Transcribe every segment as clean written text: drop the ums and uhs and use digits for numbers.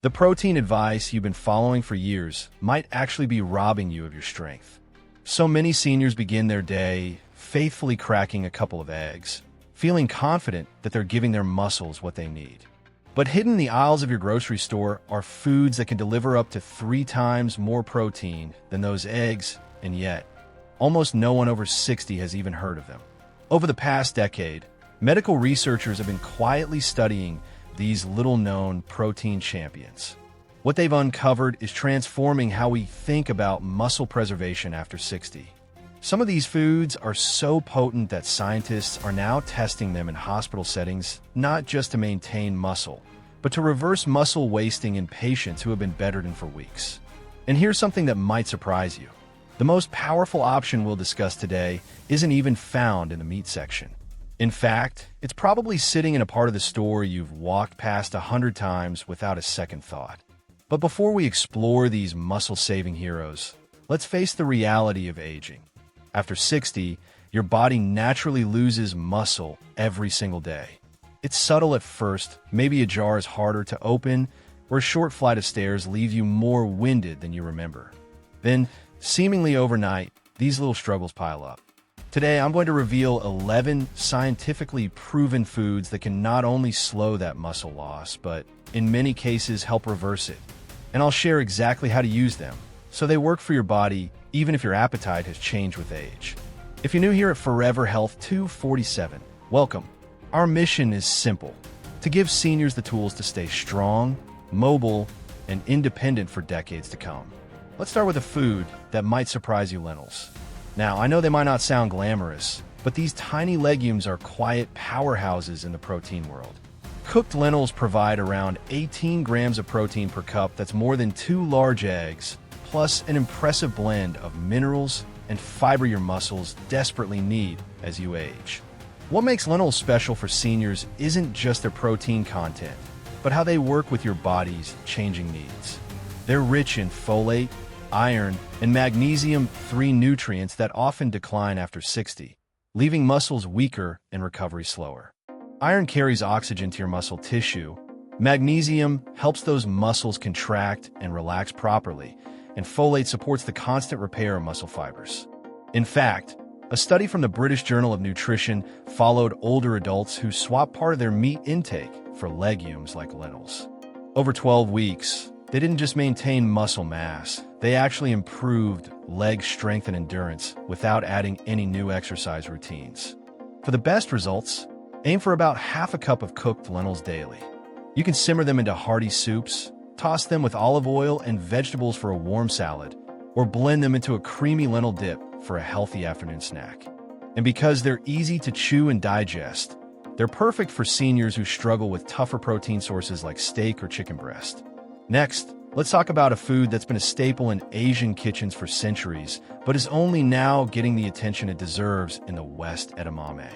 The protein advice you've been following for years might actually be robbing you of your strength. So many seniors begin their day faithfully cracking a couple of eggs, feeling confident that they're giving their muscles what they need. But hidden in the aisles of your grocery store are foods that can deliver up to 3 times more protein than those eggs, and yet, almost no one over 60 has even heard of them. Over the past decade, medical researchers have been quietly studying these little-known protein champions. What they've uncovered is transforming how we think about muscle preservation after 60. Some of these foods are so potent that scientists are now testing them in hospital settings, not just to maintain muscle, but to reverse muscle wasting in patients who have been bedridden for weeks. And here's something that might surprise you. The most powerful option we'll discuss today isn't even found in the meat section. In fact, it's probably sitting in a part of the store you've walked past 100 times without a second thought. But before we explore these muscle-saving heroes, let's face the reality of aging. After 60, your body naturally loses muscle every single day. It's subtle at first, maybe a jar is harder to open, or a short flight of stairs leave you more winded than you remember. Then, seemingly overnight, these little struggles pile up. Today, I'm going to reveal 11 scientifically proven foods that can not only slow that muscle loss, but in many cases help reverse it. And I'll share exactly how to use them, so they work for your body even if your appetite has changed with age. If you're new here at Forever Health 247, welcome. Our mission is simple: to give seniors the tools to stay strong, mobile, and independent for decades to come. Let's start with a food that might surprise you: lentils. Now, I know they might not sound glamorous, but these tiny legumes are quiet powerhouses in the protein world. Cooked lentils provide around 18 grams of protein per cup. That's more than 2 large eggs, plus an impressive blend of minerals and fiber your muscles desperately need as you age. What makes lentils special for seniors isn't just their protein content, but how they work with your body's changing needs. They're rich in folate, iron, and magnesium, 3 nutrients that often decline after 60, leaving muscles weaker and recovery slower. Iron carries oxygen to your muscle tissue. Magnesium helps those muscles contract and relax properly, and folate supports the constant repair of muscle fibers. In fact, a study from the British Journal of Nutrition followed older adults who swapped part of their meat intake for legumes like lentils. Over 12 weeks, they didn't just maintain muscle mass, they actually improved leg strength and endurance without adding any new exercise routines. For the best results, aim for about half a cup of cooked lentils daily. You can simmer them into hearty soups, toss them with olive oil and vegetables for a warm salad, or blend them into a creamy lentil dip for a healthy afternoon snack. And because they're easy to chew and digest, they're perfect for seniors who struggle with tougher protein sources like steak or chicken breast. Next, let's talk about a food that's been a staple in Asian kitchens for centuries, but is only now getting the attention it deserves in the West: edamame.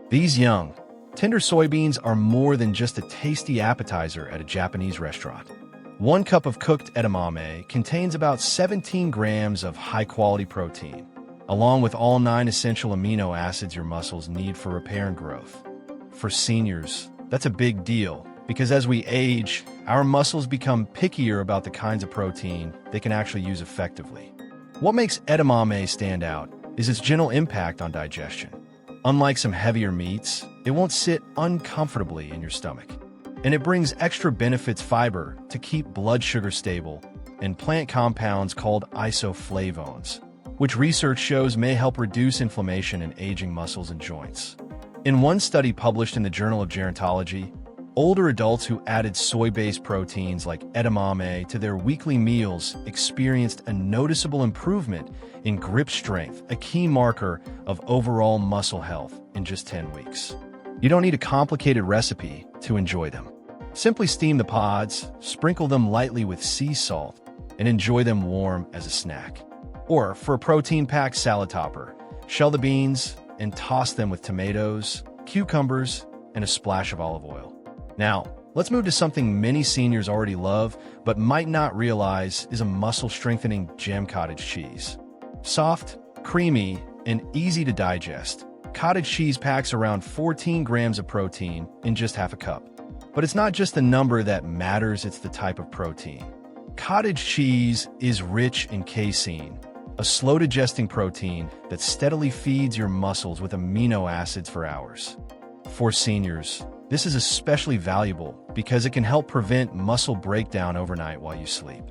These young, tender soybeans are more than just a tasty appetizer at a Japanese restaurant. 1 cup of cooked edamame contains about 17 grams of high-quality protein, along with all 9 essential amino acids your muscles need for repair and growth. For seniors, that's a big deal, because as we age, our muscles become pickier about the kinds of protein they can actually use effectively. What makes edamame stand out is its gentle impact on digestion. Unlike some heavier meats, it won't sit uncomfortably in your stomach. And it brings extra benefits: fiber to keep blood sugar stable, and plant compounds called isoflavones, which research shows may help reduce inflammation in aging muscles and joints. In one study published in the Journal of Gerontology, older adults who added soy-based proteins like edamame to their weekly meals experienced a noticeable improvement in grip strength, a key marker of overall muscle health, in just 10 weeks. You don't need a complicated recipe to enjoy them. Simply steam the pods, sprinkle them lightly with sea salt, and enjoy them warm as a snack. Or, for a protein-packed salad topper, shell the beans and toss them with tomatoes, cucumbers, and a splash of olive oil. Now, let's move to something many seniors already love, but might not realize is a muscle-strengthening gem: cottage cheese. Soft, creamy, and easy to digest, cottage cheese packs around 14 grams of protein in just half a cup. But it's not just the number that matters, it's the type of protein. Cottage cheese is rich in casein, a slow-digesting protein that steadily feeds your muscles with amino acids for hours. For seniors, this is especially valuable because it can help prevent muscle breakdown overnight while you sleep.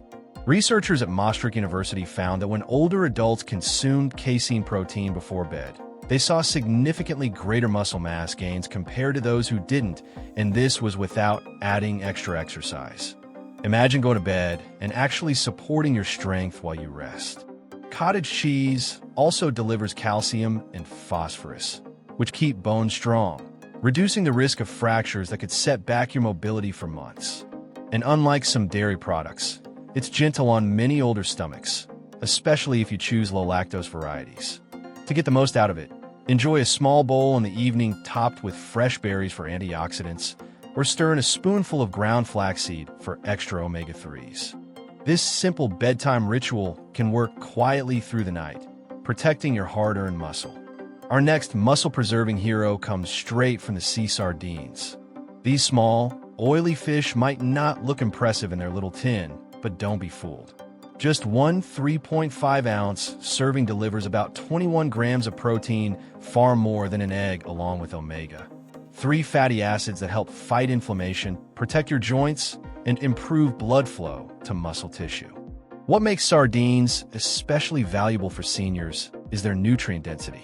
Researchers at Maastricht University found that when older adults consumed casein protein before bed, they saw significantly greater muscle mass gains compared to those who didn't, and this was without adding extra exercise. Imagine going to bed and actually supporting your strength while you rest. Cottage cheese also delivers calcium and phosphorus, which keep bones strong, reducing the risk of fractures that could set back your mobility for months. And unlike some dairy products, it's gentle on many older stomachs, especially if you choose low-lactose varieties. To get the most out of it, enjoy a small bowl in the evening topped with fresh berries for antioxidants, or stir in a spoonful of ground flaxseed for extra omega-3s. This simple bedtime ritual can work quietly through the night, protecting your hard-earned muscle. Our next muscle-preserving hero comes straight from the sea: sardines. These small, oily fish might not look impressive in their little tin, but don't be fooled. Just one 3.5-ounce serving delivers about 21 grams of protein, far more than an egg, along with omega-3 fatty acids that help fight inflammation, protect your joints, and improve blood flow to muscle tissue. What makes sardines especially valuable for seniors is their nutrient density.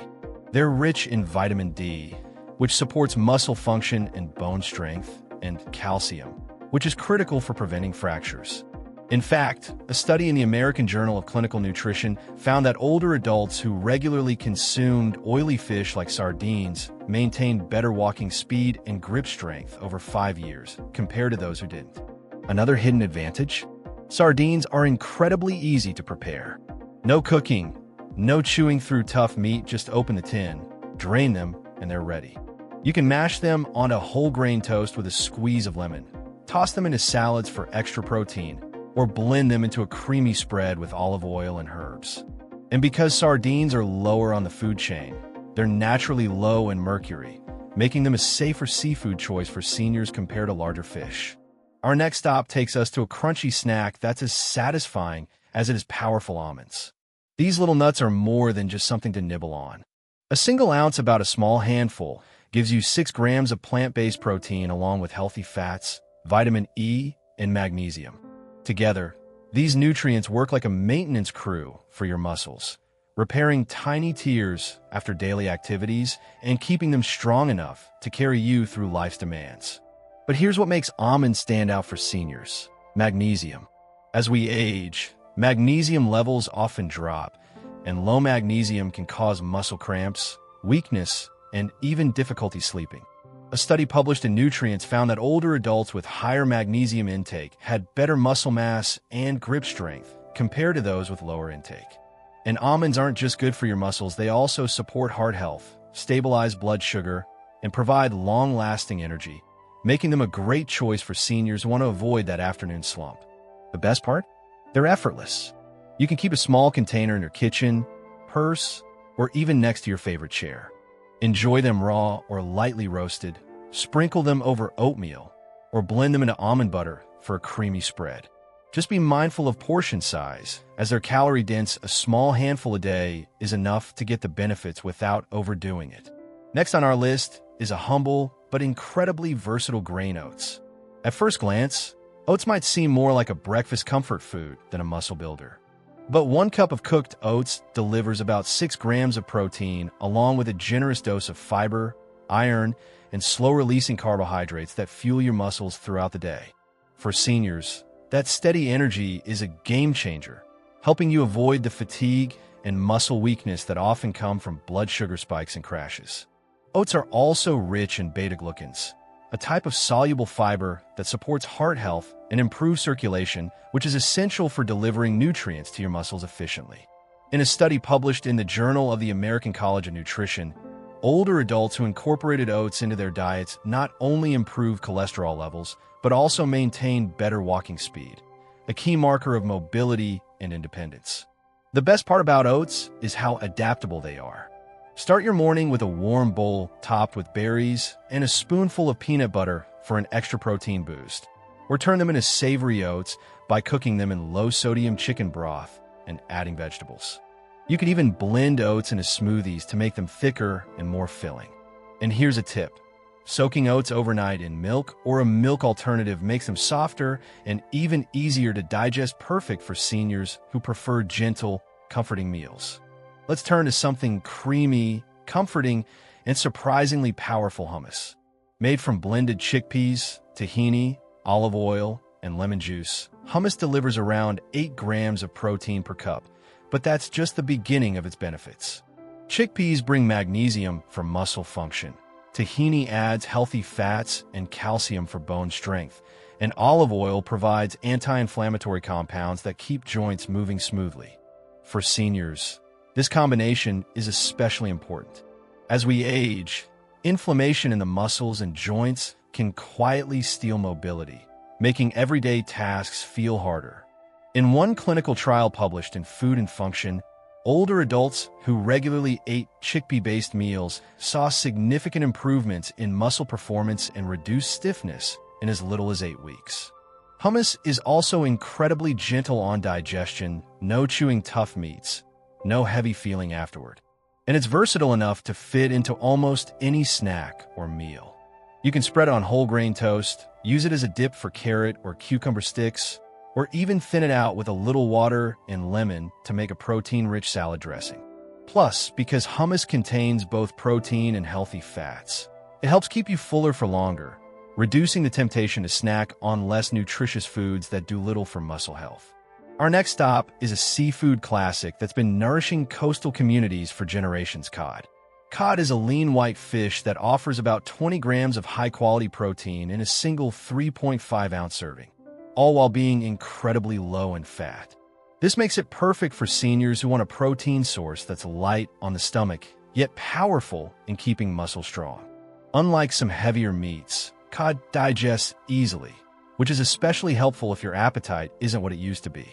They're rich in vitamin D, which supports muscle function and bone strength, and calcium, which is critical for preventing fractures. In fact, a study in the American Journal of Clinical Nutrition found that older adults who regularly consumed oily fish like sardines maintained better walking speed and grip strength over 5 years compared to those who didn't. Another hidden advantage? Sardines are incredibly easy to prepare. No cooking, no chewing through tough meat, just open the tin, drain them, and they're ready. You can mash them on a whole grain toast with a squeeze of lemon, toss them into salads for extra protein, or blend them into a creamy spread with olive oil and herbs. And because sardines are lower on the food chain, they're naturally low in mercury, making them a safer seafood choice for seniors compared to larger fish. Our next stop takes us to a crunchy snack that's as satisfying as it is powerful: almonds. These little nuts are more than just something to nibble on. A single ounce, about a small handful, gives you 6 grams of plant-based protein along with healthy fats, vitamin E, and magnesium. Together, these nutrients work like a maintenance crew for your muscles, repairing tiny tears after daily activities and keeping them strong enough to carry you through life's demands. But here's what makes almonds stand out for seniors: magnesium. As we age, magnesium levels often drop, and low magnesium can cause muscle cramps, weakness, and even difficulty sleeping. A study published in Nutrients found that older adults with higher magnesium intake had better muscle mass and grip strength compared to those with lower intake. And almonds aren't just good for your muscles, they also support heart health, stabilize blood sugar, and provide long-lasting energy, making them a great choice for seniors who want to avoid that afternoon slump. The best part? They're effortless. You can keep a small container in your kitchen, purse, or even next to your favorite chair. Enjoy them raw or lightly roasted, sprinkle them over oatmeal, or blend them into almond butter for a creamy spread. Just be mindful of portion size, as they're calorie-dense. A small handful a day is enough to get the benefits without overdoing it. Next on our list is a humble but incredibly versatile grain: oats. At first glance, oats might seem more like a breakfast comfort food than a muscle builder. But 1 cup of cooked oats delivers about 6 grams of protein, along with a generous dose of fiber, iron, and slow-releasing carbohydrates that fuel your muscles throughout the day. For seniors, that steady energy is a game-changer, helping you avoid the fatigue and muscle weakness that often come from blood sugar spikes and crashes. Oats are also rich in beta-glucans, a type of soluble fiber that supports heart health and improves circulation, which is essential for delivering nutrients to your muscles efficiently. In a study published in the Journal of the American College of Nutrition, older adults who incorporated oats into their diets not only improved cholesterol levels, but also maintained better walking speed, a key marker of mobility and independence. The best part about oats is how adaptable they are. Start your morning with a warm bowl topped with berries and a spoonful of peanut butter for an extra protein boost. Or turn them into savory oats by cooking them in low-sodium chicken broth and adding vegetables. You could even blend oats into smoothies to make them thicker and more filling. And here's a tip. Soaking oats overnight in milk or a milk alternative makes them softer and even easier to digest, perfect for seniors who prefer gentle, comforting meals. Let's turn to something creamy, comforting, and surprisingly powerful: hummus. Made from blended chickpeas, tahini, olive oil, and lemon juice, hummus delivers around 8 grams of protein per cup, but that's just the beginning of its benefits. Chickpeas bring magnesium for muscle function. Tahini adds healthy fats and calcium for bone strength, and olive oil provides anti-inflammatory compounds that keep joints moving smoothly. For seniors, this combination is especially important. As we age, inflammation in the muscles and joints can quietly steal mobility, making everyday tasks feel harder. In one clinical trial published in Food and Function, older adults who regularly ate chickpea-based meals saw significant improvements in muscle performance and reduced stiffness in as little as 8 weeks. Hummus is also incredibly gentle on digestion, no chewing tough meats, no heavy feeling afterward. And it's versatile enough to fit into almost any snack or meal. You can spread it on whole grain toast, use it as a dip for carrot or cucumber sticks, or even thin it out with a little water and lemon to make a protein-rich salad dressing. Plus, because hummus contains both protein and healthy fats, it helps keep you fuller for longer, reducing the temptation to snack on less nutritious foods that do little for muscle health. Our next stop is a seafood classic that's been nourishing coastal communities for generations: cod. Cod is a lean white fish that offers about 20 grams of high-quality protein in a single 3.5-ounce serving, all while being incredibly low in fat. This makes it perfect for seniors who want a protein source that's light on the stomach, yet powerful in keeping muscle strong. Unlike some heavier meats, cod digests easily, which is especially helpful if your appetite isn't what it used to be.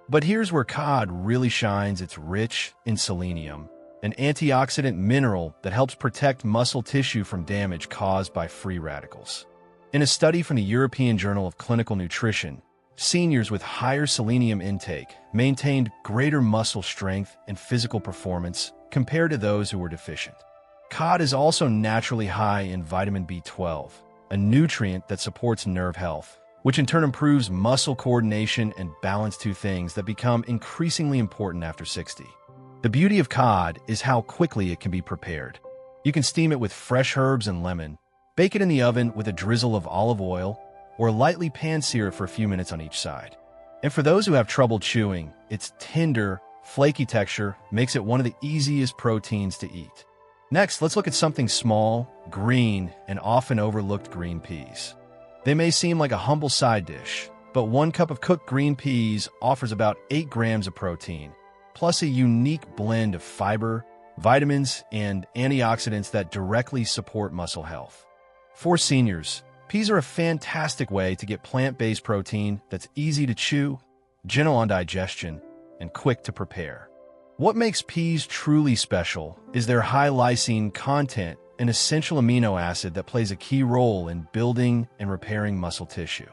But here's where cod really shines: it's rich in selenium, an antioxidant mineral that helps protect muscle tissue from damage caused by free radicals. In a study from the European Journal of Clinical Nutrition, seniors with higher selenium intake maintained greater muscle strength and physical performance compared to those who were deficient. Cod is also naturally high in vitamin B12, a nutrient that supports nerve health, which in turn improves muscle coordination and balance, two things that become increasingly important after 60. The beauty of cod is how quickly it can be prepared. You can steam it with fresh herbs and lemon, bake it in the oven with a drizzle of olive oil, or lightly pan-sear it for a few minutes on each side. And for those who have trouble chewing, its tender, flaky texture makes it one of the easiest proteins to eat. Next, let's look at something small, green, and often overlooked: green peas. They may seem like a humble side dish, but 1 cup of cooked green peas offers about 8 grams of protein, plus a unique blend of fiber, vitamins, and antioxidants that directly support muscle health. For seniors, peas are a fantastic way to get plant-based protein that's easy to chew, gentle on digestion, and quick to prepare. What makes peas truly special is their high lysine content, an essential amino acid that plays a key role in building and repairing muscle tissue.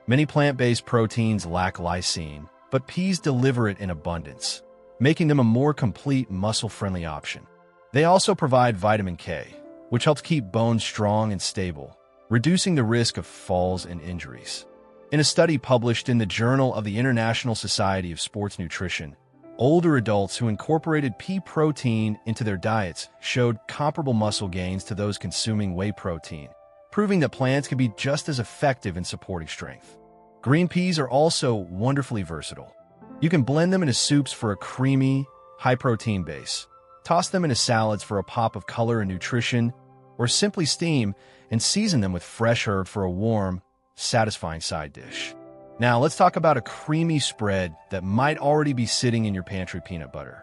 Many plant-based proteins lack lysine, but peas deliver it in abundance, making them a more complete, muscle-friendly option. They also provide vitamin K, which helps keep bones strong and stable, reducing the risk of falls and injuries. In a study published in the Journal of the International Society of Sports Nutrition, older adults who incorporated pea protein into their diets showed comparable muscle gains to those consuming whey protein, proving that plants can be just as effective in supporting strength. Green peas are also wonderfully versatile. You can blend them into soups for a creamy, high-protein base, toss them into salads for a pop of color and nutrition, or simply steam and season them with fresh herb for a warm, satisfying side dish. Now, let's talk about a creamy spread that might already be sitting in your pantry: peanut butter.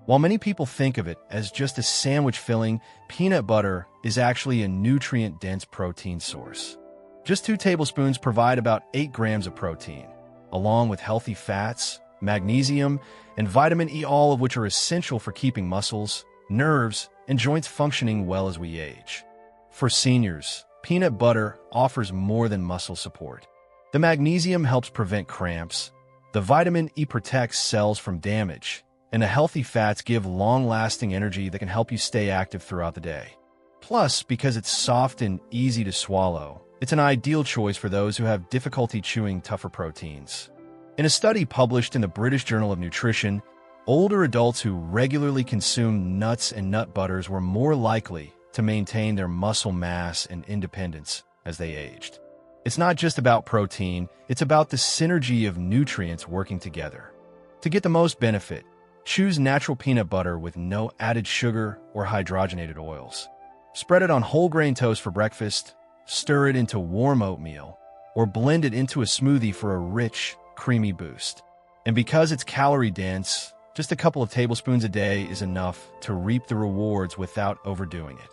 While many people think of it as just a sandwich filling, peanut butter is actually a nutrient-dense protein source. Just 2 tablespoons provide about 8 grams of protein, along with healthy fats, magnesium, and vitamin E, all of which are essential for keeping muscles, nerves, and joints functioning well as we age. For seniors, peanut butter offers more than muscle support. The magnesium helps prevent cramps, the vitamin E protects cells from damage, and the healthy fats give long-lasting energy that can help you stay active throughout the day. Plus, because it's soft and easy to swallow, it's an ideal choice for those who have difficulty chewing tougher proteins. In a study published in the British Journal of Nutrition, older adults who regularly consumed nuts and nut butters were more likely to maintain their muscle mass and independence as they aged. It's not just about protein, it's about the synergy of nutrients working together. To get the most benefit, choose natural peanut butter with no added sugar or hydrogenated oils. Spread it on whole grain toast for breakfast, stir it into warm oatmeal, or blend it into a smoothie for a rich, creamy boost. And because it's calorie-dense, just a couple of tablespoons a day is enough to reap the rewards without overdoing it.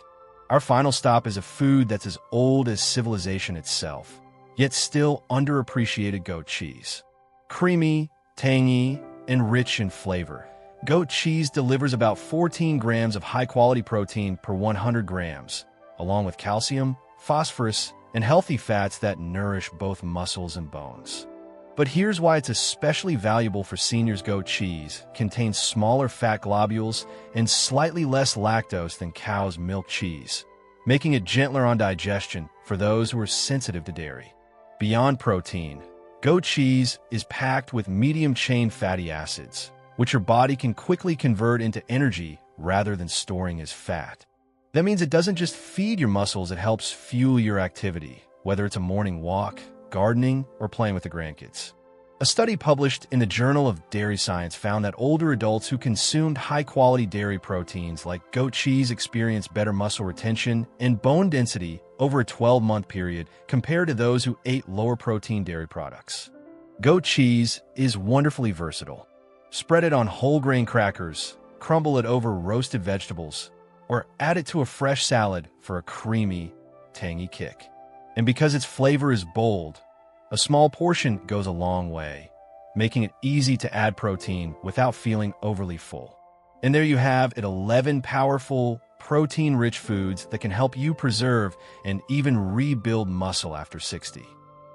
Our final stop is a food that's as old as civilization itself, yet still underappreciated: goat cheese. Creamy, tangy, and rich in flavor, goat cheese delivers about 14 grams of high-quality protein per 100 grams, along with calcium, phosphorus, and healthy fats that nourish both muscles and bones. But here's why it's especially valuable for seniors: goat cheese contains smaller fat globules and slightly less lactose than cow's milk cheese, making it gentler on digestion for those who are sensitive to dairy. Beyond protein, goat cheese is packed with medium-chain fatty acids, which your body can quickly convert into energy rather than storing as fat. That means it doesn't just feed your muscles, it helps fuel your activity, whether it's a morning walk, gardening, or playing with the grandkids. A study published in the Journal of Dairy Science found that older adults who consumed high-quality dairy proteins like goat cheese experienced better muscle retention and bone density over a 12-month period compared to those who ate lower-protein dairy products. Goat cheese is wonderfully versatile. Spread it on whole grain crackers, crumble it over roasted vegetables, or add it to a fresh salad for a creamy, tangy kick. And because its flavor is bold, a small portion goes a long way, making it easy to add protein without feeling overly full. And there you have it, 11 powerful, protein-rich foods that can help you preserve and even rebuild muscle after 60.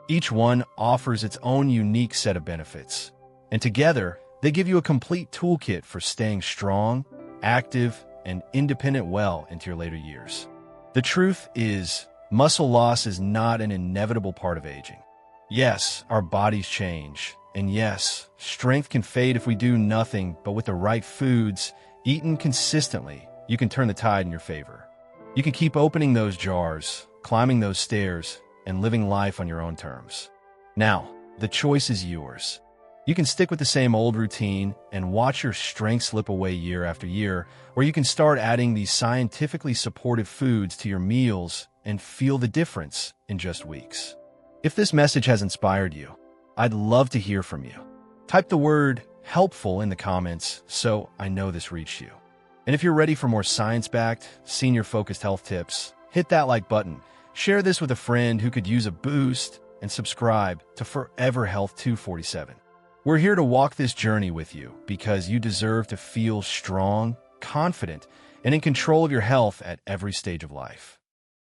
Each one offers its own unique set of benefits, and together, they give you a complete toolkit for staying strong, active, and independent well into your later years. The truth is, muscle loss is not an inevitable part of aging. Yes, our bodies change, and yes, strength can fade if we do nothing, but with the right foods, eaten consistently, you can turn the tide in your favor. You can keep opening those jars, climbing those stairs, and living life on your own terms. Now, the choice is yours. You can stick with the same old routine and watch your strength slip away year after year, or you can start adding these scientifically supported foods to your meals and feel the difference in just weeks. If this message has inspired you, I'd love to hear from you. Type the word "helpful" in the comments so I know this reached you. And if you're ready for more science-backed, senior-focused health tips, hit that like button, share this with a friend who could use a boost, and subscribe to Forever Health 247. We're here to walk this journey with you because you deserve to feel strong, confident, and in control of your health at every stage of life.